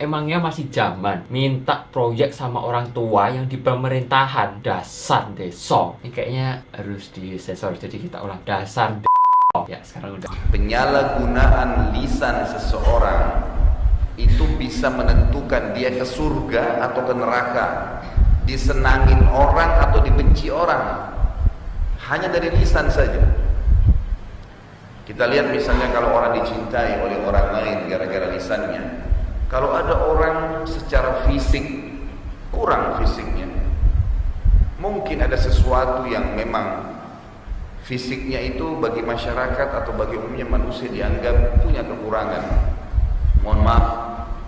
Emangnya masih zaman minta proyek sama orang tua yang di pemerintahan? Dasar deso. Ini kayaknya harus disensor, jadi kita ulang. Dasar ya, sekarang udah. Penyalahgunaan lisan seseorang itu bisa menentukan dia ke surga atau ke neraka, disenangin orang atau dibenci orang, hanya dari lisan saja. Kita lihat misalnya kalau orang dicintai oleh orang lain gara-gara lisannya. Kalau ada orang secara fisik kurang fisiknya, mungkin ada sesuatu yang memang fisiknya itu bagi masyarakat atau bagi umumnya manusia dianggap punya kekurangan. Mohon maaf,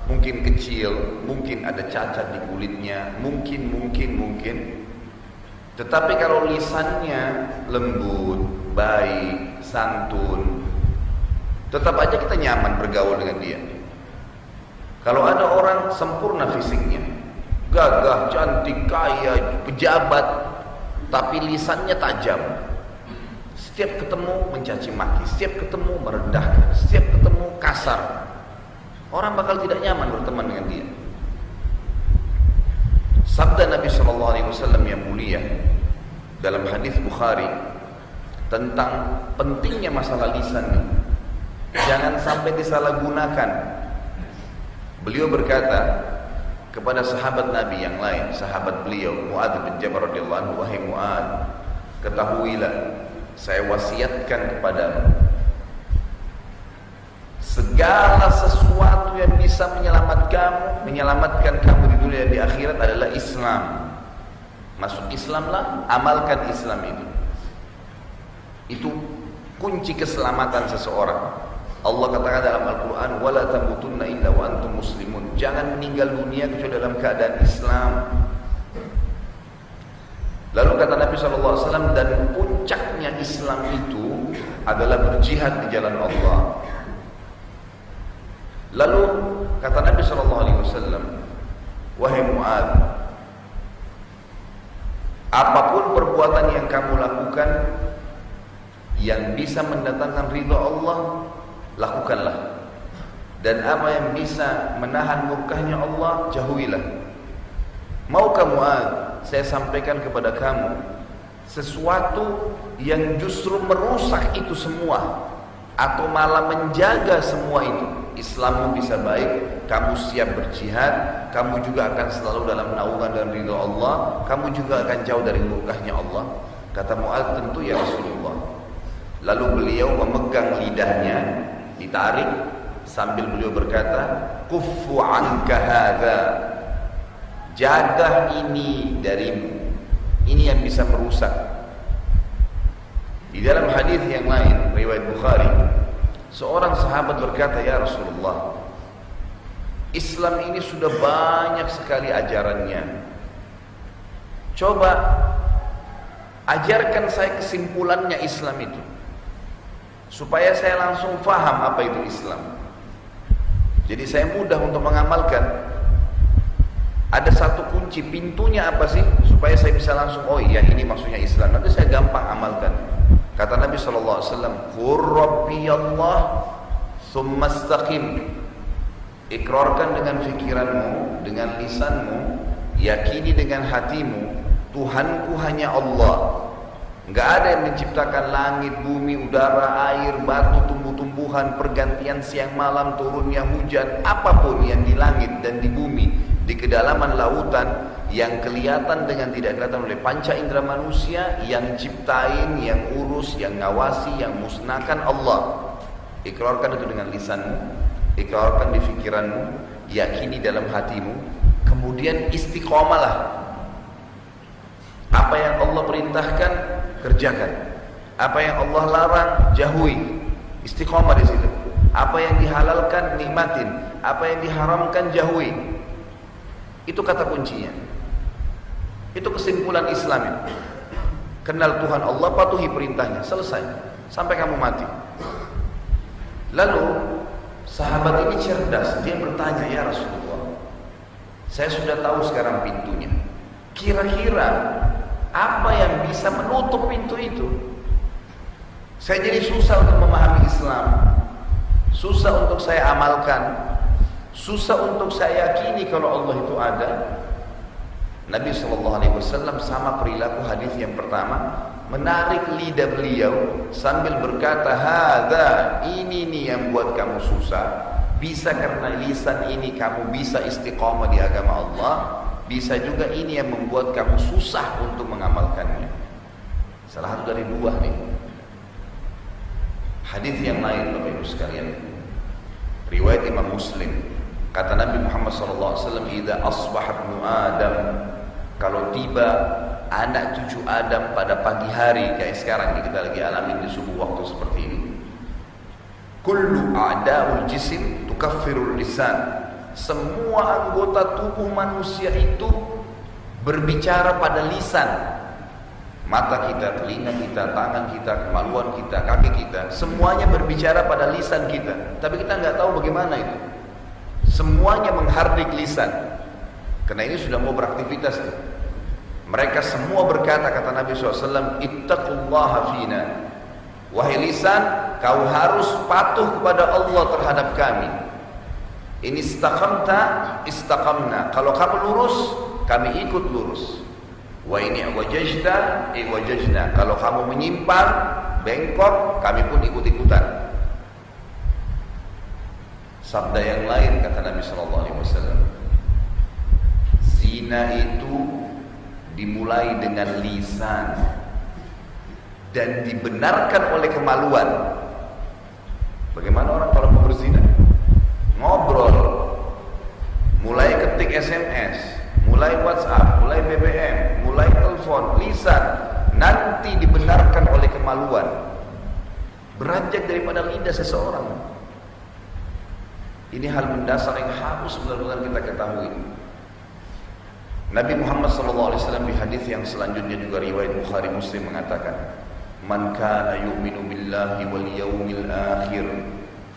mungkin kecil, mungkin ada cacat di kulitnya, mungkin. Tetapi kalau lisannya lembut, baik, santun, tetap aja kita nyaman bergaul dengan dia. Kalau ada orang sempurna fisiknya, gagah, cantik, kaya, pejabat, tapi lisannya tajam, setiap ketemu mencaci maki, setiap ketemu merendahkan, setiap ketemu kasar, orang bakal tidak nyaman berteman dengan dia. Sabda Nabi SAW yang mulia dalam hadis Bukhari tentang pentingnya masalah lisan ini, jangan sampai disalahgunakan. Beliau berkata kepada sahabat Nabi yang lain, sahabat beliau Mu'adz bin Jabal radhiyallahu anhu, wahai Mu'adz, ketahuilah, saya wasiatkan kepadamu, segala sesuatu yang bisa menyelamatkan kamu di dunia dan di akhirat adalah Islam. Masuk Islamlah, amalkan Islam itu. Itu kunci keselamatan seseorang. Allah katakan dalam Al-Quran, wala tamutunna illa wa antum muslimun. Jangan meninggal dunia kecuali dalam keadaan Islam. Lalu kata Nabi SAW, dan puncaknya Islam itu adalah berjihad di jalan Allah. Lalu kata Nabi SAW, wahai Mu'adz, apapun perbuatan yang kamu lakukan yang bisa mendatangkan ridha Allah, lakukanlah. Dan apa yang bisa menahan murkahnya Allah, jauhilah. Maukah Mu'adz, saya sampaikan kepada kamu sesuatu yang justru merusak itu semua, atau malah menjaga semua itu. Islammu bisa baik, kamu siap berjihad, kamu juga akan selalu dalam naungan dan ridha Allah, kamu juga akan jauh dari murkahnya Allah. Kata Mu'adz, tentu ya Rasulullah. Lalu beliau memegang lidahnya, ditarik, sambil beliau berkata, kuffu anka hadza, jaga ini darimu, ini yang bisa merusak. Di dalam hadis yang lain riwayat Bukhari, seorang sahabat berkata, ya Rasulullah, Islam ini sudah banyak sekali ajarannya, coba ajarkan saya kesimpulannya Islam itu, supaya saya langsung faham apa itu Islam. Jadi saya mudah untuk mengamalkan. Ada satu kunci, pintunya apa sih, supaya saya bisa langsung, oh iya ini maksudnya Islam, nanti saya gampang amalkan. Kata Nabi SAW, qur rabbi Allah thumma istaqim. Ikrarkan dengan fikiranmu, dengan lisanmu, yakini dengan hatimu, Tuhanku hanya Allah. Enggak ada yang menciptakan langit, bumi, udara, air, batu, tumbuh-tumbuhan, pergantian siang malam, turunnya hujan, apapun yang di langit dan di bumi, di kedalaman lautan, yang kelihatan dengan tidak kelihatan oleh panca indera manusia, yang ciptain, yang urus, yang ngawasi, yang musnahkan Allah. Ikrarkan itu dengan lisanmu, ikrarkan di fikiranmu, yakini dalam hatimu, kemudian istiqomalah. Apa yang Allah perintahkan, kerjakan. Apa yang Allah larang, jauhi. Istiqomah di situ. Apa yang dihalalkan, nikmatin. Apa yang diharamkan, jauhi. Itu kata kuncinya. Itu kesimpulan Islam itu. Kenal Tuhan Allah, patuhi perintahnya, selesai. Sampai kamu mati. Lalu sahabat ini cerdas, dia bertanya, ya Rasulullah, saya sudah tahu sekarang pintunya. Kira-kira apa yang bisa menutup pintu itu? Saya jadi susah untuk memahami Islam, susah untuk saya amalkan. Susah untuk saya yakini kalau Allah itu ada. Nabi SAW sama perilaku hadis yang pertama, menarik lidah beliau sambil berkata, "Hadza, ini nih yang buat kamu susah. Bisa karena lisan ini kamu bisa istiqamah di agama Allah, bisa juga ini yang membuat kamu susah untuk mengamalkannya." Salah satu dari dua nih. Hadis yang lain Bapak Ibu sekalian, riwayat Imam Muslim, kata Nabi Muhammad SAW, "Idza asbaha ibnu Adam," kalau tiba anak cucu Adam pada pagi hari kayak sekarang nih kita lagi alamin di subuh waktu seperti ini, kullu a'da'ul jisim tukaffirul lisan, semua anggota tubuh manusia itu berbicara pada lisan. Mata kita, telinga kita, tangan kita, kemaluan kita, kaki kita, semuanya berbicara pada lisan kita. Tapi kita nggak tahu bagaimana itu. Semuanya menghardik lisan. Karena ini sudah mau beraktivitas nih. Mereka semua berkata, kata Nabi SAW, "Ittaqullaha fina." Wahai lisan, kau harus patuh kepada Allah terhadap kami. In istaqamta, istaqamna. Kalau kamu lurus, kami ikut lurus. Wa in i'wajajta, i'wajajna. Kalau kamu menyimpang, bengkok, kami pun ikut-ikutan. Sabda yang lain kata Nabi SAW, zina itu dimulai dengan lisan dan dibenarkan oleh kemaluan. Bagaimana orang kalau mau berzina? Ngobrol, mulai ketik SMS, mulai WhatsApp, mulai BBM, mulai telepon, lisan, nanti dibenarkan oleh kemaluan. Beranjak daripada lidah seseorang. Ini hal mendasar yang harus benar-benar kita ketahui. Nabi Muhammad SAW di hadis yang selanjutnya juga riwayat Bukhari Muslim mengatakan, "Man kana yu'minu billahi wal yawmil akhir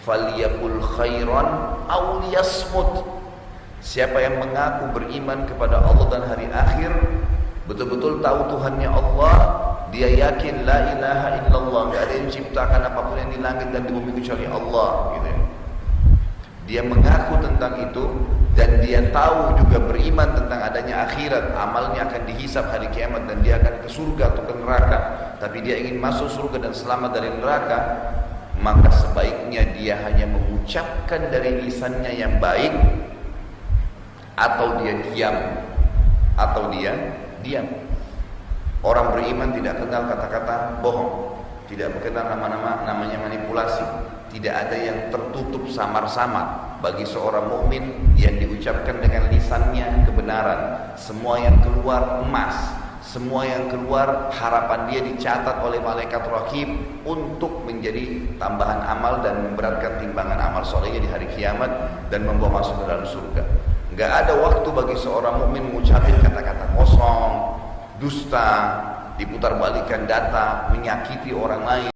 falyaqul khairan aw liyasmut." Siapa yang mengaku beriman kepada Allah dan hari akhir, betul-betul tahu Tuhannya Allah, dia yakin la ilaha illallah, enggak ada yang ciptakan apapun yang di langit dan di bumi kecuali Allah, gitu ya. Dia mengaku tentang itu dan dia tahu juga beriman tentang adanya akhirat, amalnya akan dihisab hari kiamat dan dia akan ke surga atau ke neraka, tapi dia ingin masuk surga dan selamat dari neraka, maka sebaiknya dia hanya mengucapkan dari lisannya yang baik, atau dia diam. Orang beriman tidak kenal kata-kata bohong, tidak mengenal namanya manipulasi, tidak ada yang tertutup samar-samar bagi seorang mukmin yang diucapkan dengan lisannya kebenaran. Semua yang keluar emas, semua yang keluar harapan dia dicatat oleh malaikat raqib untuk menjadi tambahan amal dan memberatkan timbangan amal solehnya di hari kiamat dan membawa masuk ke dalam surga. Enggak ada waktu bagi seorang mukmin mengucapkan kata-kata kosong, dusta, diputarbalikkan data, menyakiti orang lain.